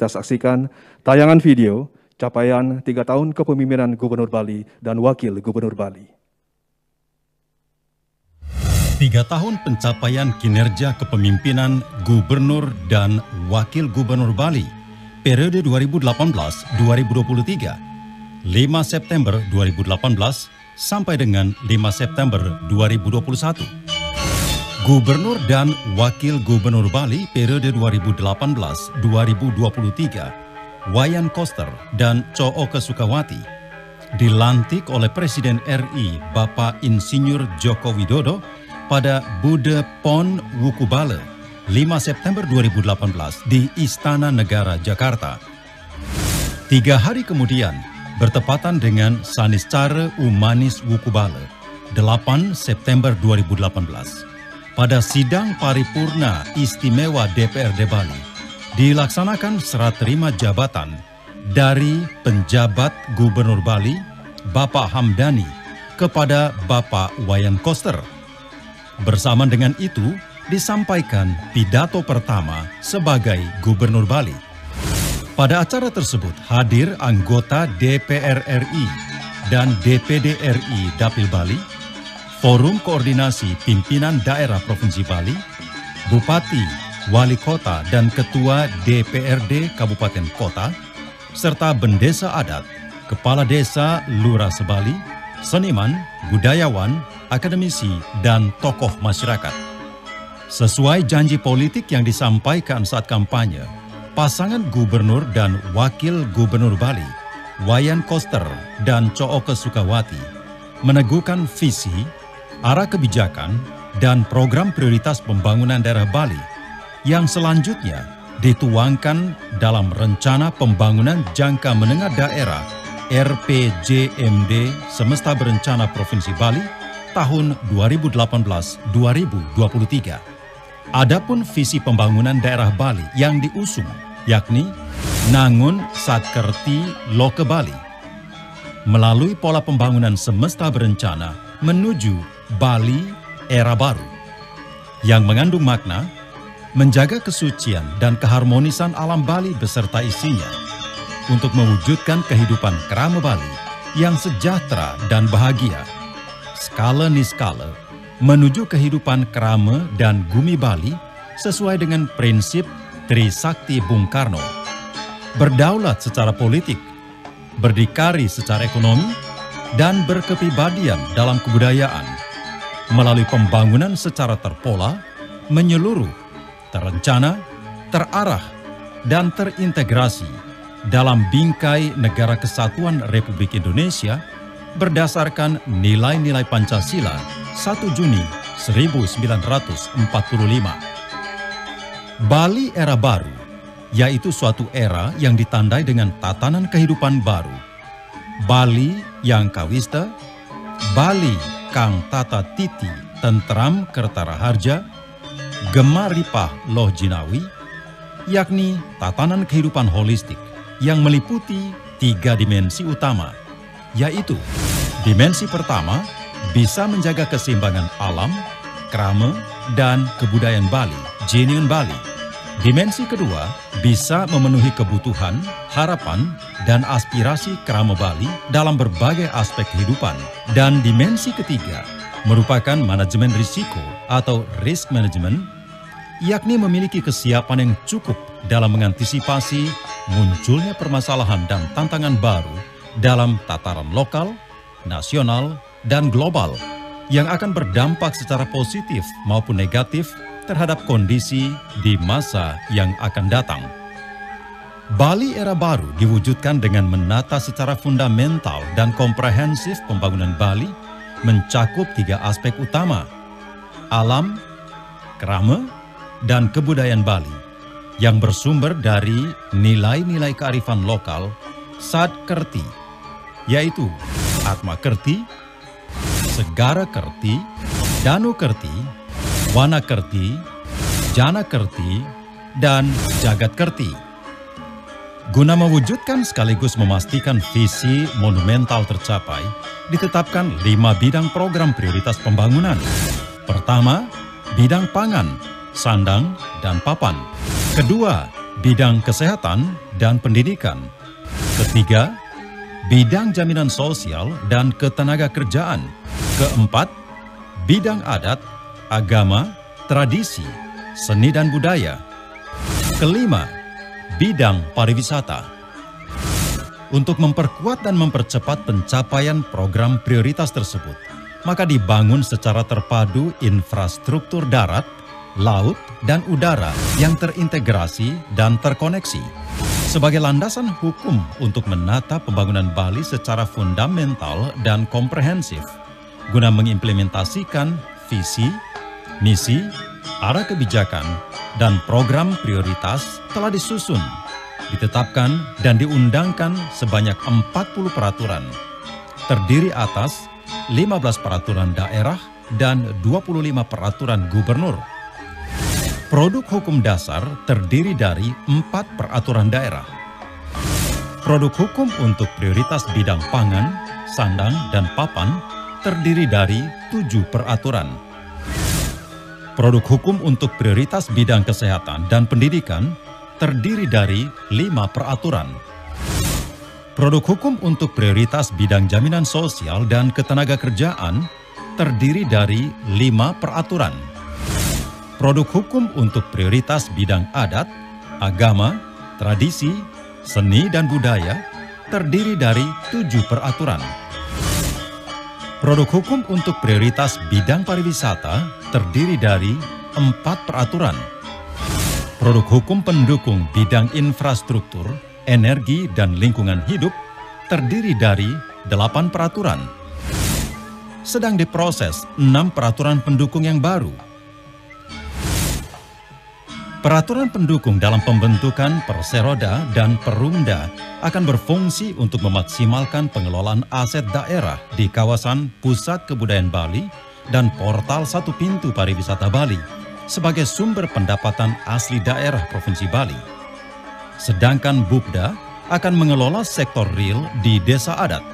kita saksikan tayangan video capaian 3 tahun kepemimpinan Gubernur Bali dan Wakil Gubernur Bali. 3 tahun pencapaian kinerja kepemimpinan Gubernur dan Wakil Gubernur Bali periode 2018-2023, 5 September 2018 sampai dengan 5 September 2021. Gubernur dan Wakil Gubernur Bali periode 2018-2023, Wayan Koster dan Cooke Sukawati, dilantik oleh Presiden RI Bapak Insinyur Joko Widodo pada Bude Pon Wukubale 5 September 2018 di Istana Negara, Jakarta. 3 hari kemudian, bertepatan dengan Saniscara Umanis Wukubale 8 September 2018, pada sidang paripurna istimewa DPRD Bali, dilaksanakan serah terima jabatan dari penjabat Gubernur Bali, Bapak Hamdani, kepada Bapak Wayan Koster. Bersamaan dengan itu, disampaikan pidato pertama sebagai Gubernur Bali. Pada acara tersebut hadir anggota DPR RI dan DPD RI Dapil Bali, Forum Koordinasi Pimpinan Daerah Provinsi Bali, Bupati, Wali Kota, dan Ketua DPRD Kabupaten Kota, serta bendesa adat, Kepala Desa Lurah Sebali, seniman, budayawan, akademisi, dan tokoh masyarakat. Sesuai janji politik yang disampaikan saat kampanye, pasangan Gubernur dan Wakil Gubernur Bali, Wayan Koster dan Cooke Sukawati, meneguhkan visi, arah kebijakan, dan program prioritas pembangunan daerah Bali yang selanjutnya dituangkan dalam Rencana Pembangunan Jangka Menengah Daerah RPJMD Semesta Berencana Provinsi Bali tahun 2018-2023. Adapun visi pembangunan daerah Bali yang diusung yakni Nangun Satkerti Loke Bali, melalui pola pembangunan semesta berencana menuju Bali era baru, yang mengandung makna menjaga kesucian dan keharmonisan alam Bali beserta isinya untuk mewujudkan kehidupan kerama Bali yang sejahtera dan bahagia, skala niskala menuju kehidupan kerama dan gumi Bali sesuai dengan prinsip Trisakti Bung Karno, berdaulat secara politik, berdikari secara ekonomi, dan berkepribadian dalam kebudayaan, melalui pembangunan secara terpola, menyeluruh, terencana, terarah, dan terintegrasi dalam bingkai Negara Kesatuan Republik Indonesia berdasarkan nilai-nilai Pancasila 1 Juni 1945. Bali era baru, yaitu suatu era yang ditandai dengan tatanan kehidupan baru. Bali yang kawista, Bali kang tata titi tentram kertara harja, gemar ripah loh jinawi, yakni tatanan kehidupan holistik yang meliputi 3 dimensi utama, yaitu dimensi pertama bisa menjaga keseimbangan alam, krama, dan kebudayaan Bali, Jiniun Bali. Dimensi kedua bisa memenuhi kebutuhan, harapan, dan aspirasi kerama Bali dalam berbagai aspek kehidupan. Dan dimensi ketiga merupakan manajemen risiko atau risk management, yakni memiliki kesiapan yang cukup dalam mengantisipasi munculnya permasalahan dan tantangan baru dalam tataran lokal, nasional, dan global yang akan berdampak secara positif maupun negatif terhadap kondisi di masa yang akan datang. Bali era baru diwujudkan dengan menata secara fundamental dan komprehensif pembangunan Bali mencakup 3 aspek utama: alam, krama, dan kebudayaan Bali yang bersumber dari nilai-nilai kearifan lokal Sadkerti, yaitu Atma Kerti, Segara Kerti, Danu Kerti, Wana Kerti, Jana Kerti, dan Jagat Kerti. Guna mewujudkan sekaligus memastikan visi monumental tercapai, ditetapkan 5 bidang program prioritas pembangunan. Pertama, bidang pangan, sandang, dan papan. Kedua, bidang kesehatan dan pendidikan. Ketiga, bidang jaminan sosial dan ketenagakerjaan. Keempat, bidang adat, agama, tradisi, seni dan budaya. Kelima, bidang pariwisata. Untuk memperkuat dan mempercepat pencapaian program prioritas tersebut, maka dibangun secara terpadu infrastruktur darat, laut, dan udara yang terintegrasi dan terkoneksi sebagai landasan hukum untuk menata pembangunan Bali secara fundamental dan komprehensif guna mengimplementasikan visi, misi, arah kebijakan, dan program prioritas telah disusun, ditetapkan, dan diundangkan sebanyak 40 peraturan, terdiri atas 15 peraturan daerah dan 25 peraturan gubernur. Produk hukum dasar terdiri dari 4 peraturan daerah. Produk hukum untuk prioritas bidang pangan, sandang, dan papan terdiri dari 7 peraturan. Produk hukum untuk prioritas bidang kesehatan dan pendidikan terdiri dari 5 peraturan. Produk hukum untuk prioritas bidang jaminan sosial dan ketenagakerjaan terdiri dari 5 peraturan. Produk hukum untuk prioritas bidang adat, agama, tradisi, seni dan budaya terdiri dari 7 peraturan. Produk hukum untuk prioritas bidang pariwisata terdiri dari 4 peraturan. Produk hukum pendukung bidang infrastruktur, energi, dan lingkungan hidup terdiri dari 8 peraturan. Sedang diproses 6 peraturan pendukung yang baru. Peraturan pendukung dalam pembentukan Perseroda dan Perumda akan berfungsi untuk memaksimalkan pengelolaan aset daerah di kawasan Pusat Kebudayaan Bali dan Portal Satu Pintu Pariwisata Bali sebagai sumber pendapatan asli daerah Provinsi Bali. Sedangkan Bupda akan mengelola sektor real di desa adat.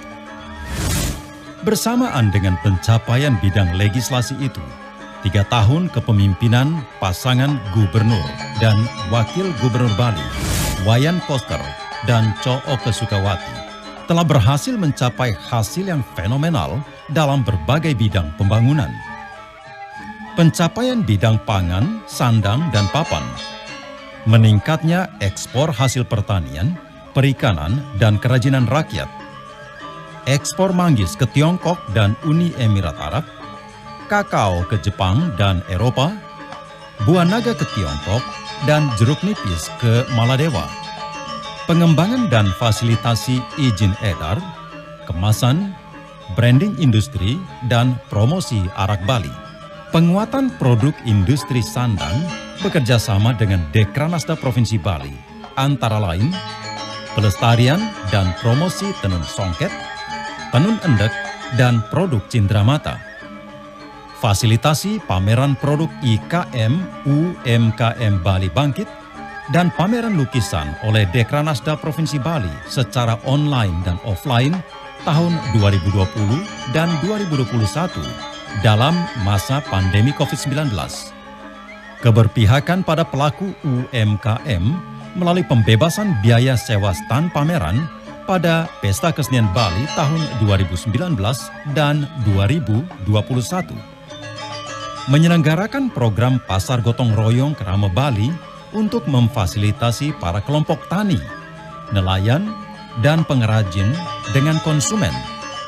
Bersamaan dengan pencapaian bidang legislasi itu, 3 tahun kepemimpinan pasangan gubernur dan wakil gubernur Bali, Wayan Koster dan Co Oke Sukawati, telah berhasil mencapai hasil yang fenomenal dalam berbagai bidang pembangunan. Pencapaian bidang pangan, sandang, dan papan, meningkatnya ekspor hasil pertanian, perikanan, dan kerajinan rakyat, ekspor manggis ke Tiongkok dan Uni Emirat Arab, kakao ke Jepang dan Eropa, buah naga ke Tiongkok, dan jeruk nipis ke Maladewa, pengembangan dan fasilitasi izin edar, kemasan, branding industri, dan promosi arak Bali. Penguatan produk industri sandang bekerja sama dengan Dekranasda Provinsi Bali, antara lain pelestarian dan promosi tenun songket, tenun endek, dan produk cindramata. Fasilitasi pameran produk IKM UMKM Bali Bangkit dan pameran lukisan oleh Dekranasda Provinsi Bali secara online dan offline tahun 2020 dan 2021 dalam masa pandemi COVID-19. Keberpihakan pada pelaku UMKM melalui pembebasan biaya sewa stand pameran pada Pesta Kesenian Bali tahun 2019 dan 2021. Menyelenggarakan program Pasar Gotong Royong Kerama Bali untuk memfasilitasi para kelompok tani, nelayan, dan pengrajin dengan konsumen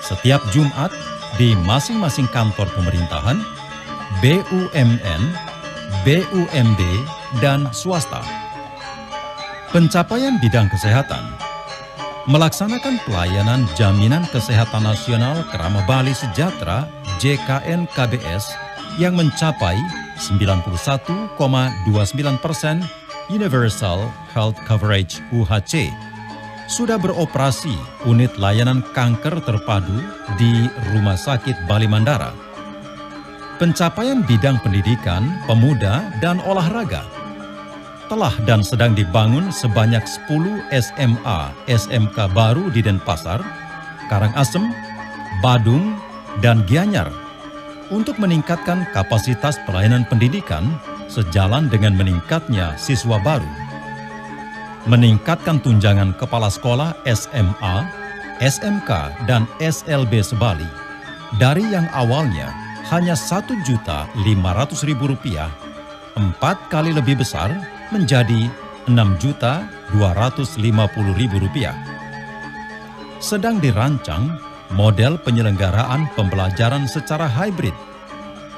setiap Jumat di masing-masing kantor pemerintahan, BUMN, BUMD, dan swasta. Pencapaian bidang kesehatan, melaksanakan pelayanan Jaminan Kesehatan Nasional Kerama Bali Sejahtera JKN-KBS yang mencapai 91,29% Universal Health Coverage UHC. Sudah beroperasi unit layanan kanker terpadu di Rumah Sakit Bali Mandara. Pencapaian bidang pendidikan, pemuda, dan olahraga. Telah dan sedang dibangun sebanyak 10 SMA, SMK baru di Denpasar, Karangasem, Badung, dan Gianyar untuk meningkatkan kapasitas pelayanan pendidikan sejalan dengan meningkatnya siswa baru. meningkatkan tunjangan kepala sekolah SMA, SMK, dan SLB se-Bali dari yang awalnya hanya Rp1.500.000, 4 kali lebih besar menjadi Rp6.250.000. Sedang dirancang model penyelenggaraan pembelajaran secara hybrid,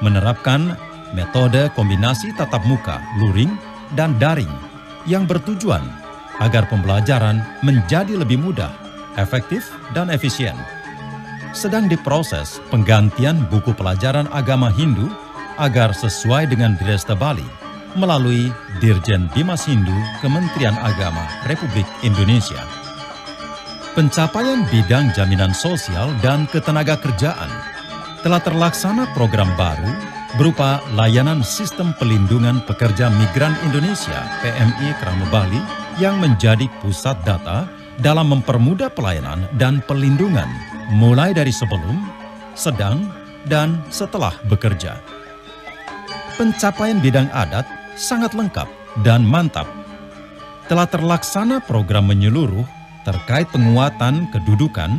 menerapkan metode kombinasi tatap muka, luring, dan daring yang bertujuan agar pembelajaran menjadi lebih mudah, efektif, dan efisien. Sedang diproses penggantian buku pelajaran agama Hindu agar sesuai dengan Diresta Bali melalui Dirjen Bimas Hindu Kementerian Agama Republik Indonesia. Pencapaian bidang jaminan sosial dan ketenagakerjaan telah terlaksana program baru berupa layanan Sistem Pelindungan Pekerja Migran Indonesia PMI Krama Bali yang menjadi pusat data dalam mempermudah pelayanan dan pelindungan mulai dari sebelum, sedang, dan setelah bekerja. Pencapaian bidang adat sangat lengkap dan mantap. Telah terlaksana program menyeluruh terkait penguatan kedudukan,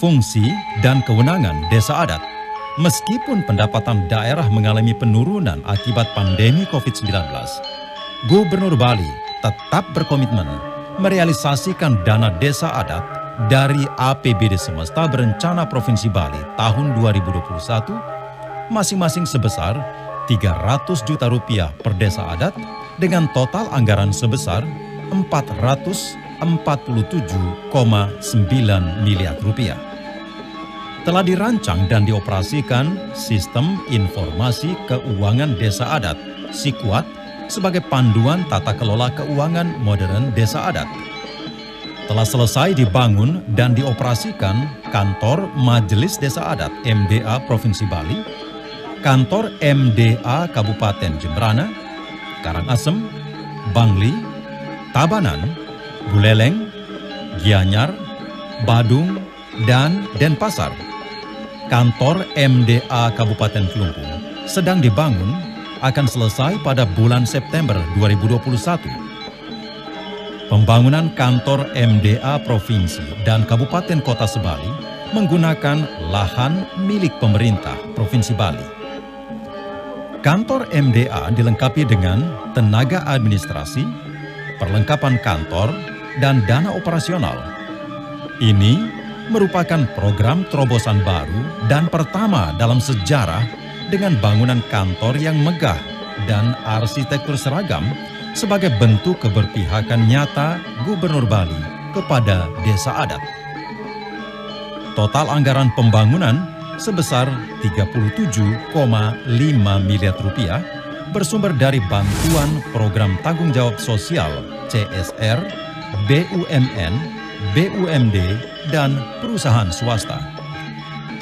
fungsi, dan kewenangan desa adat. Meskipun pendapatan daerah mengalami penurunan akibat pandemi COVID-19, Gubernur Bali tetap berkomitmen merealisasikan dana desa adat dari APBD Semesta Berencana Provinsi Bali tahun 2021 masing-masing sebesar Rp300 juta per desa adat dengan total anggaran sebesar Rp447,9 miliar. Telah dirancang dan dioperasikan Sistem Informasi Keuangan Desa Adat (SIKWAD) sebagai panduan tata kelola keuangan modern desa adat. Telah selesai dibangun dan dioperasikan Kantor Majelis Desa Adat MDA Provinsi Bali, Kantor MDA Kabupaten Jemberana, Karangasem, Bangli, Tabanan, Buleleng, Gianyar, Badung, dan Denpasar. Kantor MDA Kabupaten Kelungkung sedang dibangun, akan selesai pada bulan September 2021. Pembangunan kantor MDA Provinsi dan Kabupaten Kota se-Bali menggunakan lahan milik pemerintah Provinsi Bali. Kantor MDA dilengkapi dengan tenaga administrasi, perlengkapan kantor, dan dana operasional. Ini merupakan program terobosan baru dan pertama dalam sejarah dengan bangunan kantor yang megah dan arsitektur seragam sebagai bentuk keberpihakan nyata Gubernur Bali kepada desa adat. Total anggaran pembangunan sebesar Rp37,5 miliar bersumber dari bantuan Program Tanggung Jawab Sosial CSR, BUMN, BUMD, dan perusahaan swasta.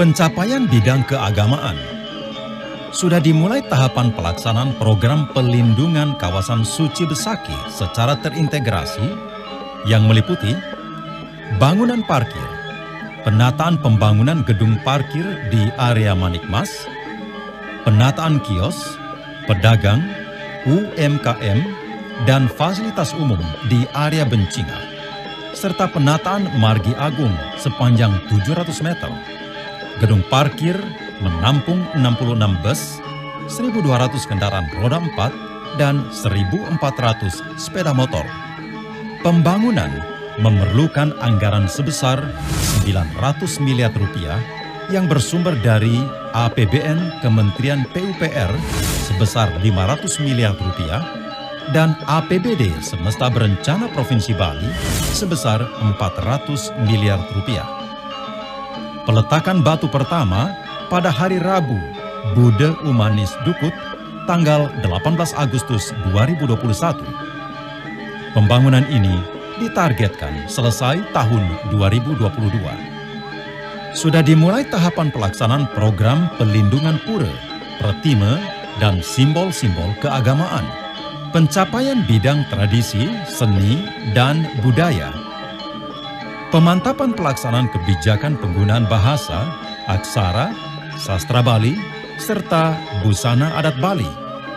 Pencapaian bidang keagamaan. Sudah dimulai tahapan pelaksanaan program pelindungan kawasan suci Besaki secara terintegrasi yang meliputi bangunan parkir, penataan pembangunan gedung parkir di area Manikmas, penataan kios, pedagang, UMKM, dan fasilitas umum di area Bencinga, serta penataan Margi Agung sepanjang 700 meter. Gedung parkir menampung 66 bus, 1.200 kendaraan roda 4, dan 1.400 sepeda motor. Pembangunan memerlukan anggaran sebesar Rp900 miliar yang bersumber dari APBN Kementerian PUPR sebesar Rp500 miliar dan APBD Semesta Berencana Provinsi Bali sebesar Rp400 miliar. Peletakan batu pertama pada hari Rabu, Bude Umanis Dukut, tanggal 18 Agustus 2021. Pembangunan ini ditargetkan selesai tahun 2022. Sudah dimulai tahapan pelaksanaan program pelindungan pura, pratime, dan simbol-simbol keagamaan. Pencapaian bidang tradisi, seni, dan budaya. Pemantapan pelaksanaan kebijakan penggunaan bahasa, aksara, sastra Bali, serta busana adat Bali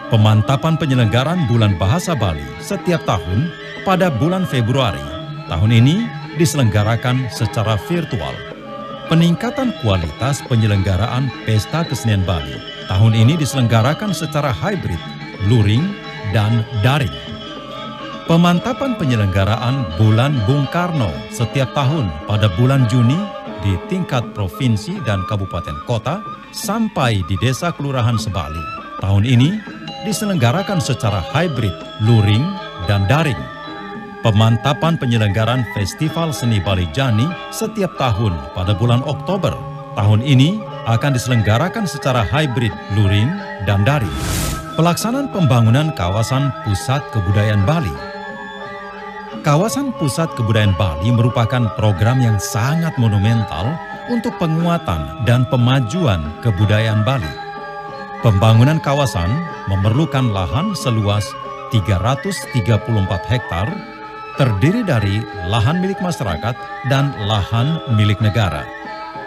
Pemantapan penyelenggaraan Bulan Bahasa Bali setiap tahun pada bulan Februari tahun ini diselenggarakan secara virtual. Peningkatan kualitas penyelenggaraan Pesta Kesenian Bali tahun ini diselenggarakan secara hybrid, luring, dan daring. Pemantapan penyelenggaraan Bulan Bung Karno setiap tahun pada bulan Juni di tingkat provinsi dan kabupaten kota sampai di desa kelurahan sebali. Tahun ini diselenggarakan secara hybrid, luring, dan daring. Pemantapan penyelenggaraan Festival Seni Bali Jani setiap tahun pada bulan Oktober. Tahun ini akan diselenggarakan secara hybrid, luring, dan daring. Pelaksanaan pembangunan kawasan Pusat Kebudayaan Bali. Kawasan Pusat Kebudayaan Bali merupakan program yang sangat monumental untuk penguatan dan pemajuan kebudayaan Bali. Pembangunan kawasan memerlukan lahan seluas 334 hektar, terdiri dari lahan milik masyarakat dan lahan milik negara.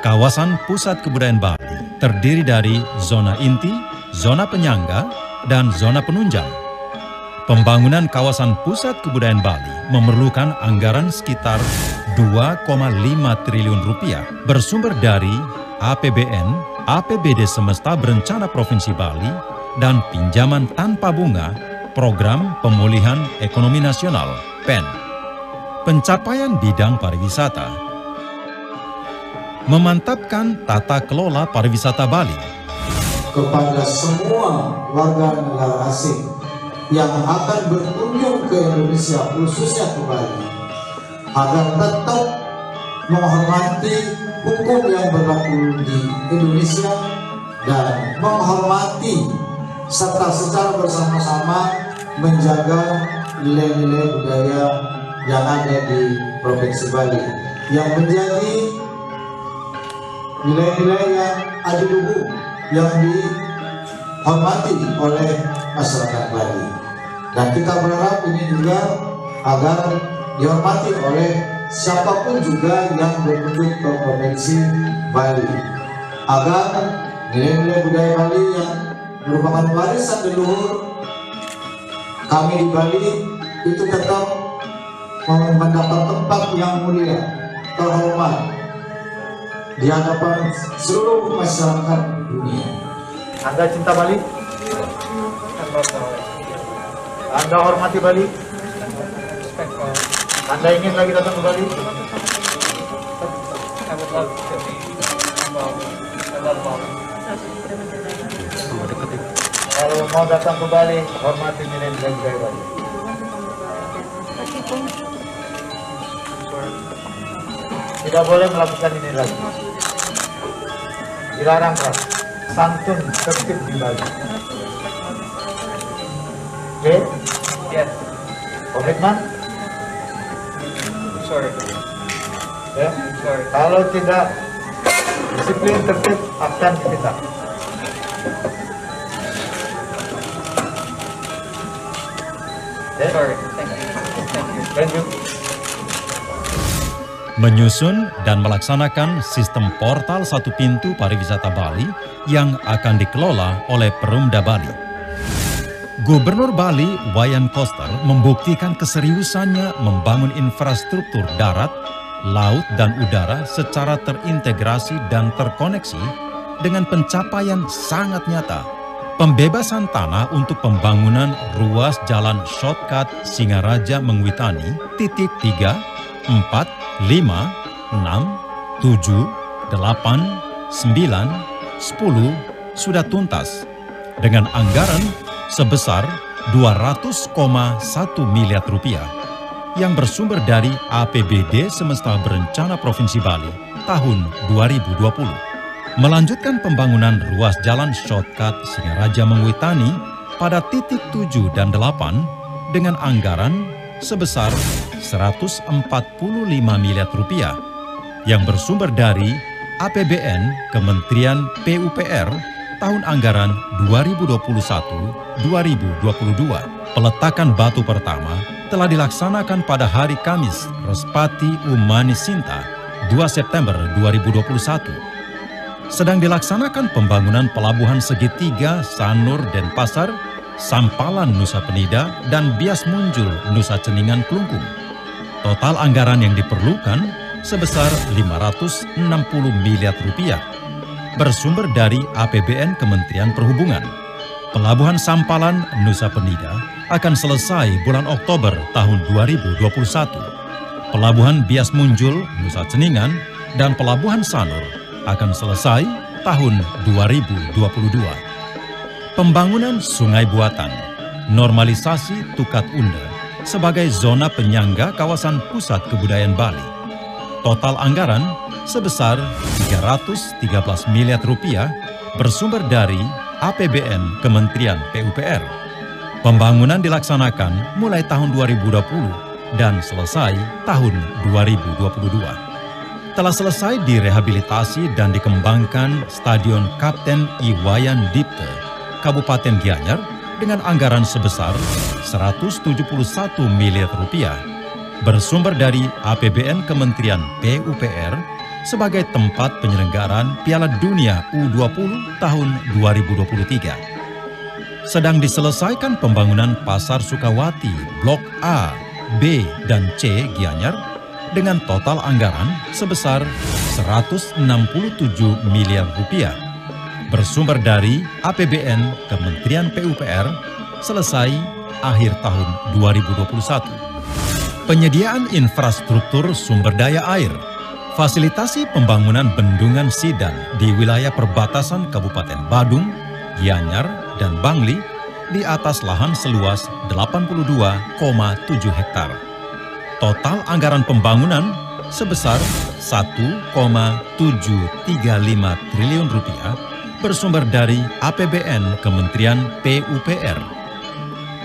Kawasan Pusat Kebudayaan Bali terdiri dari zona inti, zona penyangga, dan zona penunjang. Pembangunan kawasan Pusat Kebudayaan Bali memerlukan anggaran sekitar 2,5 triliun rupiah bersumber dari APBN, APBD Semesta Berencana Provinsi Bali, dan pinjaman tanpa bunga Program Pemulihan Ekonomi Nasional (PEN). Pencapaian bidang pariwisata. Memantapkan tata kelola pariwisata Bali. Kepada semua warga negara asing yang akan berkunjung ke Indonesia, khususnya ke Bali, agar tetap menghormati hukum yang berlaku di Indonesia dan menghormati serta secara bersama-sama menjaga nilai-nilai budaya yang ada di Provinsi Bali, yang menjadi nilai-nilai yang adiluhung yang dihormati oleh masyarakat Bali. Dan kita berharap ini juga agar dihormati oleh siapapun juga yang berkunjung ke Provinsi Bali, agar nilai-nilai budaya Bali yang merupakan warisan leluhur kami di Bali itu tetap mendapat tempat yang mulia, terhormat di hadapan seluruh masyarakat dunia. Anda cinta Bali? Anda hormati Bali? Anda ingin lagi datang ke Bali? Kalau mau datang ke Bali, hormati nilai-nilai budaya Bali. Tidak boleh melakukan ini lagi. Dilarang keras. Santun tertib di Bali. Oke? Yes. Komitmen? Sorry. Ya? Sorry. Kalau tidak disiplin tertib akan dipitah. Sorry. Thank you. Menyusun dan melaksanakan sistem portal satu pintu pariwisata Bali yang akan dikelola oleh Perumda Bali. Gubernur Bali, Wayan Koster, membuktikan keseriusannya membangun infrastruktur darat, laut, dan udara secara terintegrasi dan terkoneksi dengan pencapaian sangat nyata. Pembebasan tanah untuk pembangunan ruas jalan shortcut Singaraja Mengwitani, titik 3, 4, 5, 6, 7, 8, 9, 10 sudah tuntas dengan anggaran sebesar 200,1 miliar rupiah yang bersumber dari APBD Semesta Berencana Provinsi Bali tahun 2020. Melanjutkan pembangunan ruas jalan shortcut Singaraja Mengwitani pada titik 7 dan 8 dengan anggaran sebesar 145 miliar rupiah yang bersumber dari APBN Kementerian PUPR tahun anggaran 2021-2022. Peletakan batu pertama telah dilaksanakan pada hari Kamis Respati Umani Sinta 2 September 2021. Sedang dilaksanakan pembangunan pelabuhan segitiga Sanur Denpasar Sampalan Nusa Penida, dan Bias Munjul Nusa Ceningan Klungkung. Total anggaran yang diperlukan sebesar 560 miliar rupiah, bersumber dari APBN Kementerian Perhubungan. Pelabuhan Sampalan Nusa Penida akan selesai bulan Oktober tahun 2021. Pelabuhan Bias Munjul Nusa Ceningan dan Pelabuhan Sanur akan selesai tahun 2022. Pembangunan Sungai Buatan, normalisasi Tukat Unda sebagai zona penyangga kawasan pusat kebudayaan Bali. Total anggaran sebesar 313 miliar rupiah bersumber dari APBN Kementerian PUPR. Pembangunan dilaksanakan mulai tahun 2020 dan selesai tahun 2022. Telah selesai direhabilitasi dan dikembangkan Stadion Kapten Iwayan Dipte, Kabupaten Gianyar dengan anggaran sebesar 171 miliar rupiah bersumber dari APBN Kementerian PUPR sebagai tempat penyelenggaraan Piala Dunia U20 tahun 2023. Sedang diselesaikan pembangunan Pasar Sukawati Blok A, B, dan C Gianyar dengan total anggaran sebesar 167 miliar rupiah bersumber dari APBN Kementerian PUPR selesai akhir tahun 2021. Penyediaan infrastruktur sumber daya air, fasilitasi pembangunan bendungan Sidan di wilayah perbatasan Kabupaten Badung, Gianyar, dan Bangli di atas lahan seluas 82,7 hektar. Total anggaran pembangunan sebesar 1,735 triliun rupiah bersumber dari APBN Kementerian PUPR.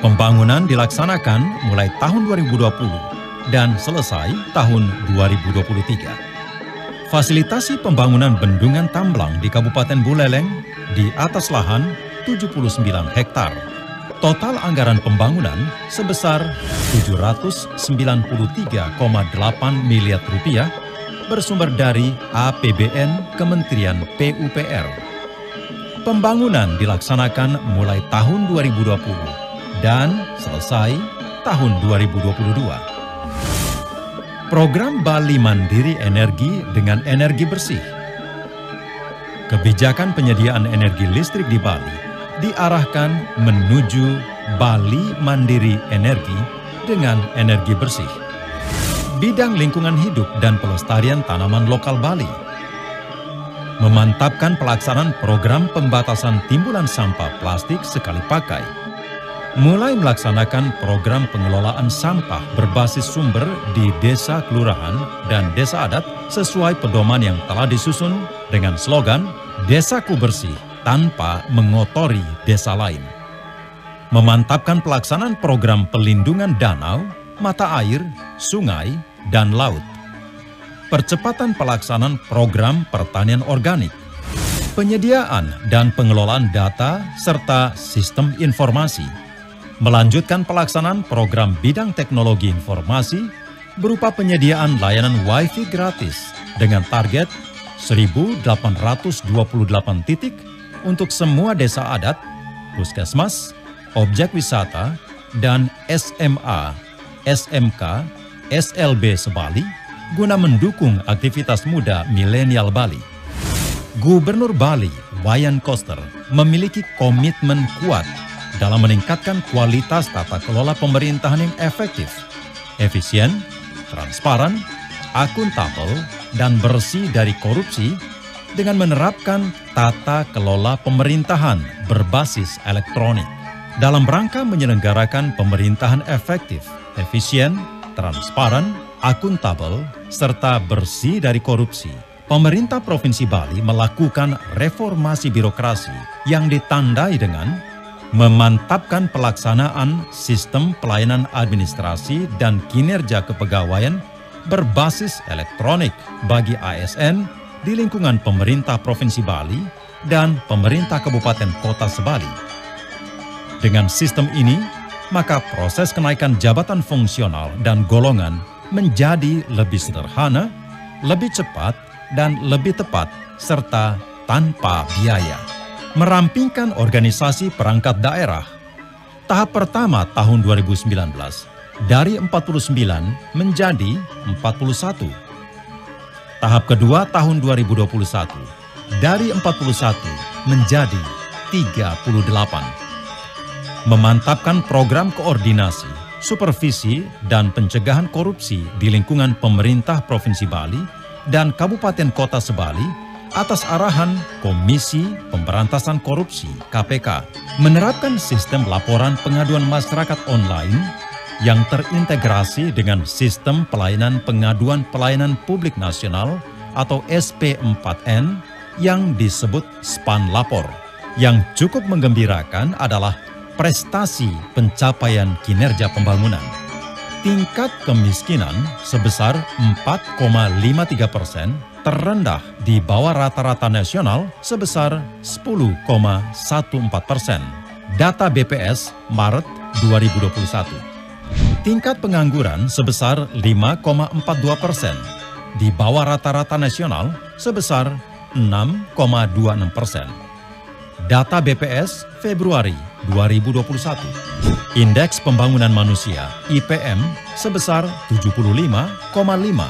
Pembangunan dilaksanakan mulai tahun 2020 dan selesai tahun 2023. Fasilitasi pembangunan bendungan Tamblang di Kabupaten Buleleng di atas lahan 79 hektar. Total anggaran pembangunan sebesar 793,8 miliar rupiah bersumber dari APBN Kementerian PUPR. Pembangunan dilaksanakan mulai tahun 2020 dan selesai tahun 2022. Program Bali Mandiri Energi dengan energi bersih. Kebijakan penyediaan energi listrik di Bali diarahkan menuju Bali Mandiri Energi dengan energi bersih. Bidang lingkungan hidup dan pelestarian tanaman lokal Bali. Memantapkan pelaksanaan program pembatasan timbulan sampah plastik sekali pakai. Mulai melaksanakan program pengelolaan sampah berbasis sumber di desa, kelurahan, dan desa adat sesuai pedoman yang telah disusun dengan slogan Desaku Bersih tanpa mengotori desa lain. Memantapkan pelaksanaan program pelindungan danau, mata air, sungai, dan laut. Percepatan pelaksanaan program pertanian organik. Penyediaan dan pengelolaan data serta sistem informasi. Melanjutkan pelaksanaan program bidang teknologi informasi berupa penyediaan layanan Wi-Fi gratis dengan target 1.828 titik untuk semua desa adat, puskesmas, objek wisata, dan SMA, SMK, SLB se-Bali guna mendukung aktivitas muda milenial Bali. Gubernur Bali, Wayan Koster, memiliki komitmen kuat dalam meningkatkan kualitas tata kelola pemerintahan yang efektif, efisien, transparan, akuntabel, dan bersih dari korupsi dengan menerapkan tata kelola pemerintahan berbasis elektronik dalam rangka menyelenggarakan pemerintahan efektif, efisien, transparan, akuntabel, serta bersih dari korupsi. Pemerintah Provinsi Bali melakukan reformasi birokrasi yang ditandai dengan memantapkan pelaksanaan sistem pelayanan administrasi dan kinerja kepegawaian berbasis elektronik bagi ASN di lingkungan pemerintah Provinsi Bali dan pemerintah Kabupaten Kota se-Bali. Dengan sistem ini, maka proses kenaikan jabatan fungsional dan golongan menjadi lebih sederhana, lebih cepat, dan lebih tepat, serta tanpa biaya. Merampingkan organisasi perangkat daerah. Tahap pertama tahun 2019 dari 49 menjadi 41. Tahap kedua tahun 2021 dari 41 menjadi 38. Memantapkan program koordinasi, supervisi, dan pencegahan korupsi di lingkungan pemerintah Provinsi Bali dan Kabupaten Kota Sebali atas arahan Komisi Pemberantasan Korupsi (KPK), menerapkan sistem laporan pengaduan masyarakat online yang terintegrasi dengan Sistem Pelayanan Pengaduan Pelayanan Publik Nasional atau SP4N yang disebut SPAN Lapor. Yang cukup menggembirakan adalah prestasi pencapaian kinerja pembangunan. Tingkat kemiskinan sebesar 4,53%, terendah di bawah rata-rata nasional sebesar 10,14%. Data BPS Maret 2021. Tingkat pengangguran sebesar 5,42%, di bawah rata-rata nasional sebesar 6,26%. Data BPS Februari 2021. Indeks Pembangunan Manusia IPM sebesar 75,5,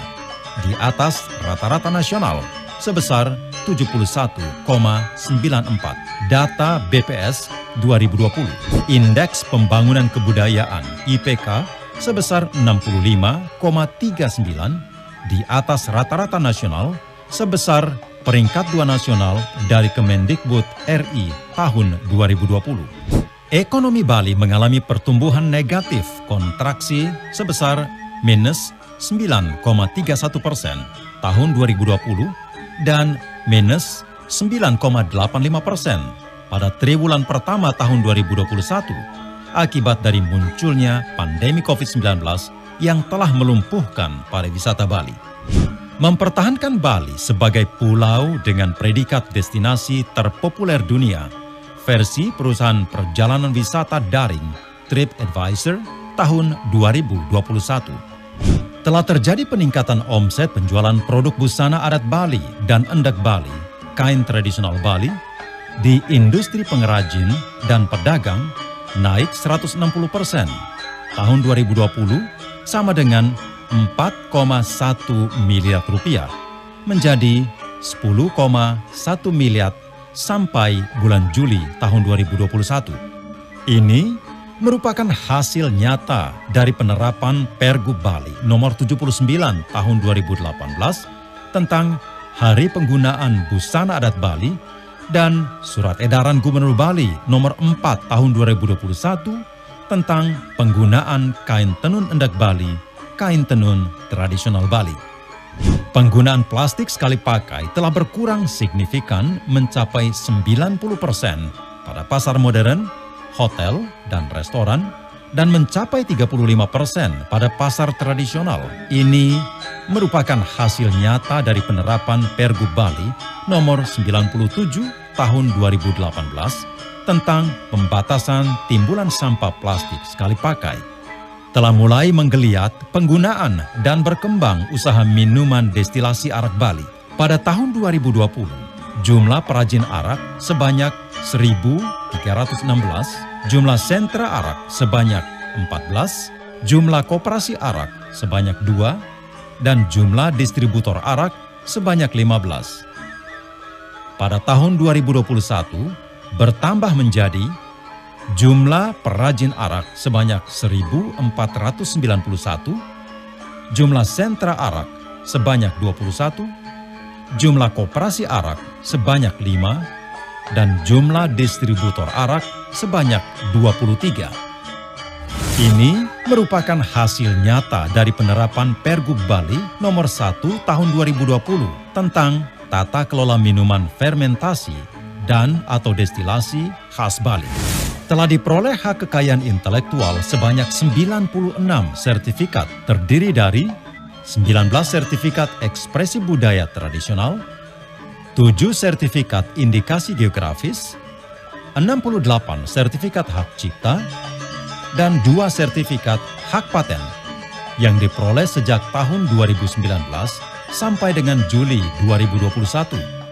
di atas rata-rata nasional sebesar 71,94. Data BPS 2020. Indeks Pembangunan Kebudayaan IPK sebesar 65,39, di atas rata-rata nasional sebesar peringkat 2 nasional dari Kemendikbud RI tahun 2020. Ekonomi Bali mengalami pertumbuhan negatif kontraksi sebesar minus 9,31% tahun 2020 dan minus 9,85% pada triwulan pertama tahun 2021 akibat dari munculnya pandemi COVID-19 yang telah melumpuhkan pariwisata Bali. Mempertahankan Bali sebagai pulau dengan predikat destinasi terpopuler dunia versi perusahaan perjalanan wisata daring TripAdvisor tahun 2021. Telah terjadi peningkatan omset penjualan produk busana adat Bali dan endek Bali, kain tradisional Bali, di industri pengrajin dan pedagang naik 160%. Tahun 2020 sama dengan 4,1 miliar rupiah menjadi 10,1 miliar sampai bulan Juli tahun 2021. Ini merupakan hasil nyata dari penerapan Pergub Bali nomor 79 tahun 2018 tentang Hari Penggunaan Busana Adat Bali dan Surat Edaran Gubernur Bali nomor 4 tahun 2021 tentang penggunaan kain tenun endek Bali, kain tenun tradisional Bali. Penggunaan plastik sekali pakai telah berkurang signifikan mencapai 90% pada pasar modern, hotel, dan restoran, dan mencapai 35% pada pasar tradisional. Ini merupakan hasil nyata dari penerapan Pergub Bali nomor 97 tahun 2018 tentang pembatasan timbulan sampah plastik sekali pakai. Telah mulai menggeliat penggunaan dan berkembang usaha minuman destilasi arak Bali. Pada tahun 2020, jumlah perajin arak sebanyak 1.316, jumlah sentra arak sebanyak 14, jumlah koperasi arak sebanyak 2, dan jumlah distributor arak sebanyak 15. Pada tahun 2021, bertambah menjadi jumlah perajin arak sebanyak 1.491, jumlah sentra arak sebanyak 21, jumlah koperasi arak sebanyak 5, dan jumlah distributor arak sebanyak 23. Ini merupakan hasil nyata dari penerapan Pergub Bali nomor 1 tahun 2020 tentang tata kelola minuman fermentasi dan atau destilasi khas Bali. Telah diperoleh hak kekayaan intelektual sebanyak 96 sertifikat terdiri dari 19 sertifikat ekspresi budaya tradisional, 7 sertifikat indikasi geografis, 68 sertifikat hak cipta, dan 2 sertifikat hak paten yang diperoleh sejak tahun 2019 sampai dengan Juli 2021.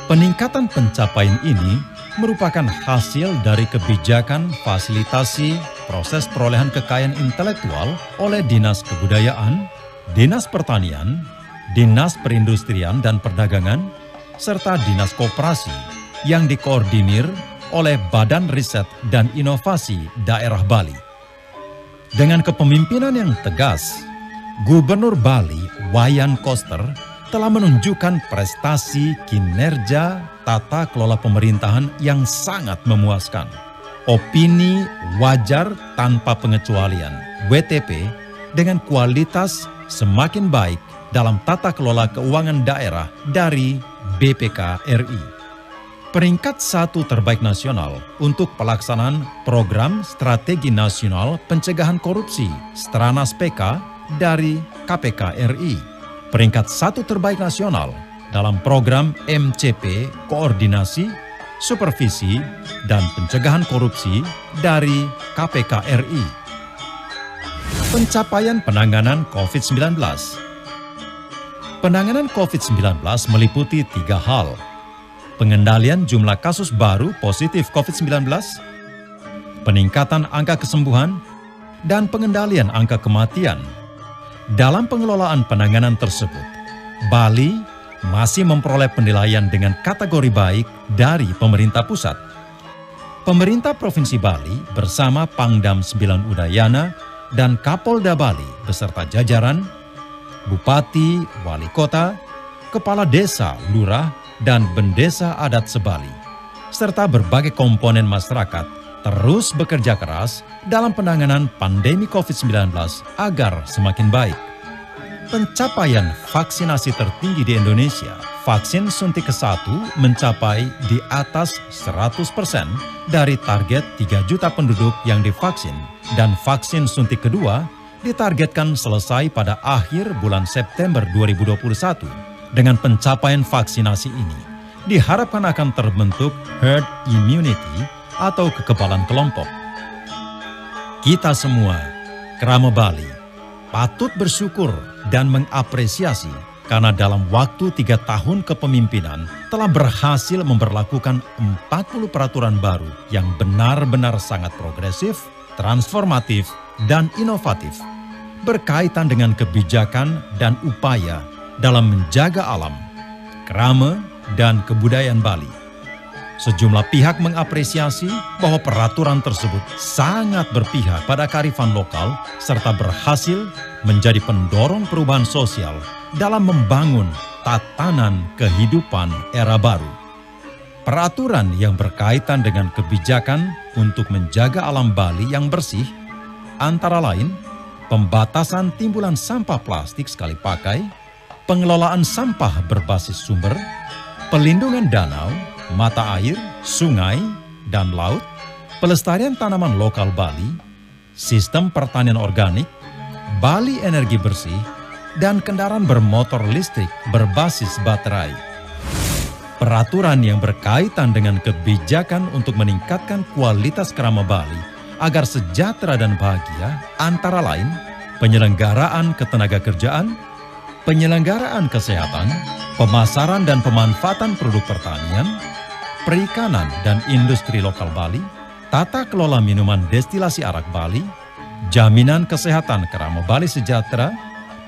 Peningkatan pencapaian ini merupakan hasil dari kebijakan fasilitasi proses perolehan kekayaan intelektual oleh Dinas Kebudayaan, Dinas Pertanian, Dinas Perindustrian dan Perdagangan, serta Dinas Koperasi yang dikoordinir oleh Badan Riset dan Inovasi Daerah Bali. Dengan kepemimpinan yang tegas, Gubernur Bali Wayan Koster telah menunjukkan prestasi kinerja tata kelola pemerintahan yang sangat memuaskan. Opini wajar tanpa pengecualian WTP dengan kualitas semakin baik dalam tata kelola keuangan daerah dari BPK RI. Peringkat 1 terbaik nasional untuk pelaksanaan Program Strategi Nasional Pencegahan Korupsi Stranas PK dari KPK RI. Peringkat 1 terbaik nasional dalam program MCP Koordinasi, Supervisi, dan Pencegahan Korupsi dari KPK RI. Pencapaian penanganan COVID-19. Penanganan COVID-19 meliputi 3 hal. Pengendalian jumlah kasus baru positif COVID-19, peningkatan angka kesembuhan, dan pengendalian angka kematian. Dalam pengelolaan penanganan tersebut, Bali masih memperoleh penilaian dengan kategori baik dari pemerintah pusat. Pemerintah Provinsi Bali bersama Pangdam 9 Udayana dan Kapolda Bali beserta jajaran, Bupati, Wali Kota, Kepala Desa, Lurah, dan Bendesa Adat Sebali, serta berbagai komponen masyarakat terus bekerja keras dalam penanganan pandemi COVID-19 agar semakin baik. Pencapaian vaksinasi tertinggi di Indonesia, vaksin suntik ke-1 mencapai di atas 100% dari target 3 juta penduduk yang divaksin, dan vaksin suntik kedua ditargetkan selesai pada akhir bulan September 2021. Dengan pencapaian vaksinasi ini, diharapkan akan terbentuk herd immunity atau kekebalan kelompok. Kita semua, Krama Bali, patut bersyukur dan mengapresiasi karena dalam waktu 3 tahun kepemimpinan telah berhasil memberlakukan 40 peraturan baru yang benar-benar sangat progresif, transformatif, dan inovatif, berkaitan dengan kebijakan dan upaya dalam menjaga alam, krama, dan kebudayaan Bali. Sejumlah pihak mengapresiasi bahwa peraturan tersebut sangat berpihak pada kearifan lokal serta berhasil menjadi pendorong perubahan sosial dalam membangun tatanan kehidupan era baru. Peraturan yang berkaitan dengan kebijakan untuk menjaga alam Bali yang bersih antara lain pembatasan timbulan sampah plastik sekali pakai, pengelolaan sampah berbasis sumber, pelindungan danau, mata air, sungai, dan laut, pelestarian tanaman lokal Bali, sistem pertanian organik, Bali energi bersih, dan kendaraan bermotor listrik berbasis baterai. Peraturan yang berkaitan dengan kebijakan untuk meningkatkan kualitas krama Bali agar sejahtera dan bahagia antara lain penyelenggaraan ketenagakerjaan, penyelenggaraan kesehatan, pemasaran dan pemanfaatan produk pertanian, perikanan dan industri lokal Bali, tata kelola minuman destilasi arak Bali, jaminan kesehatan Krama Bali Sejahtera,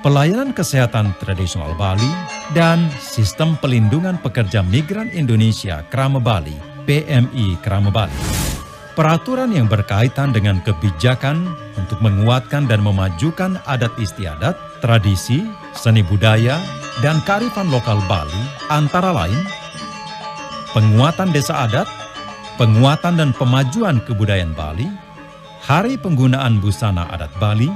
pelayanan kesehatan tradisional Bali, dan sistem pelindungan pekerja migran Indonesia Krama Bali, PMI Krama Bali. Peraturan yang berkaitan dengan kebijakan untuk menguatkan dan memajukan adat istiadat, tradisi, seni budaya, dan kearifan lokal Bali antara lain penguatan desa adat, penguatan dan pemajuan kebudayaan Bali, hari penggunaan busana adat Bali,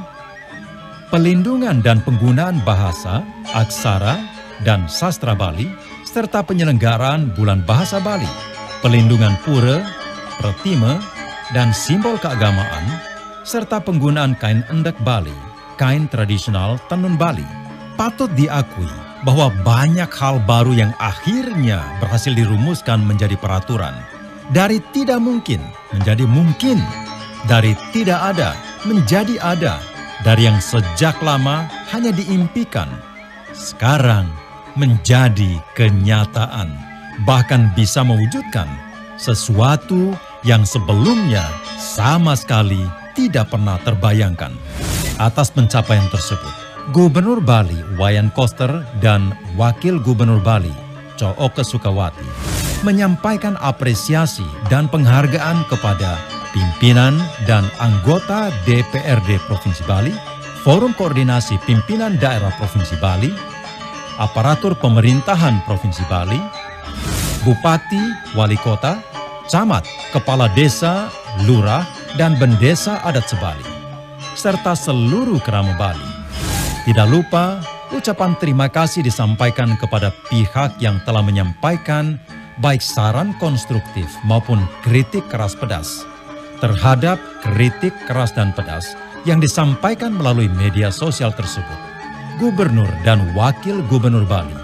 pelindungan dan penggunaan bahasa, aksara, dan sastra Bali, serta penyelenggaraan Bulan Bahasa Bali, pelindungan pura, pertime, dan simbol keagamaan, serta penggunaan kain endek Bali, kain tradisional tenun Bali. Patut diakui bahwa banyak hal baru yang akhirnya berhasil dirumuskan menjadi peraturan. Dari tidak mungkin menjadi mungkin, dari tidak ada menjadi ada, dari yang sejak lama hanya diimpikan, sekarang menjadi kenyataan, bahkan bisa mewujudkan sesuatu yang sebelumnya sama sekali tidak pernah terbayangkan. Atas pencapaian tersebut, Gubernur Bali Wayan Koster dan Wakil Gubernur Bali Cooke Sukawati menyampaikan apresiasi dan penghargaan kepada pimpinan dan anggota DPRD Provinsi Bali, Forum Koordinasi Pimpinan Daerah Provinsi Bali, aparatur pemerintahan Provinsi Bali, Bupati, Wali Kota, Camat, Kepala Desa, Lurah, dan Bendesa Adat Sebali, serta seluruh Kerama Bali. Tidak lupa, ucapan terima kasih disampaikan kepada pihak yang telah menyampaikan baik saran konstruktif maupun kritik keras pedas. Terhadap kritik keras dan pedas yang disampaikan melalui media sosial tersebut, Gubernur dan Wakil Gubernur Bali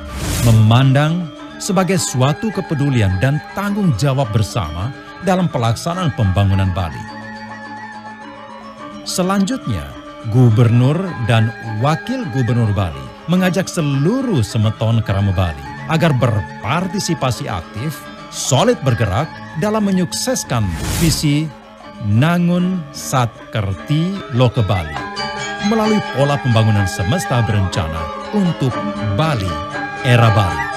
memandang sebagai suatu kepedulian dan tanggung jawab bersama dalam pelaksanaan pembangunan Bali. Selanjutnya, Gubernur dan Wakil Gubernur Bali mengajak seluruh semeton Kerama Bali agar berpartisipasi aktif, solid bergerak dalam menyukseskan visi Nangun Satkerti Loke Bali melalui pola pembangunan semesta berencana untuk Bali, era Bali.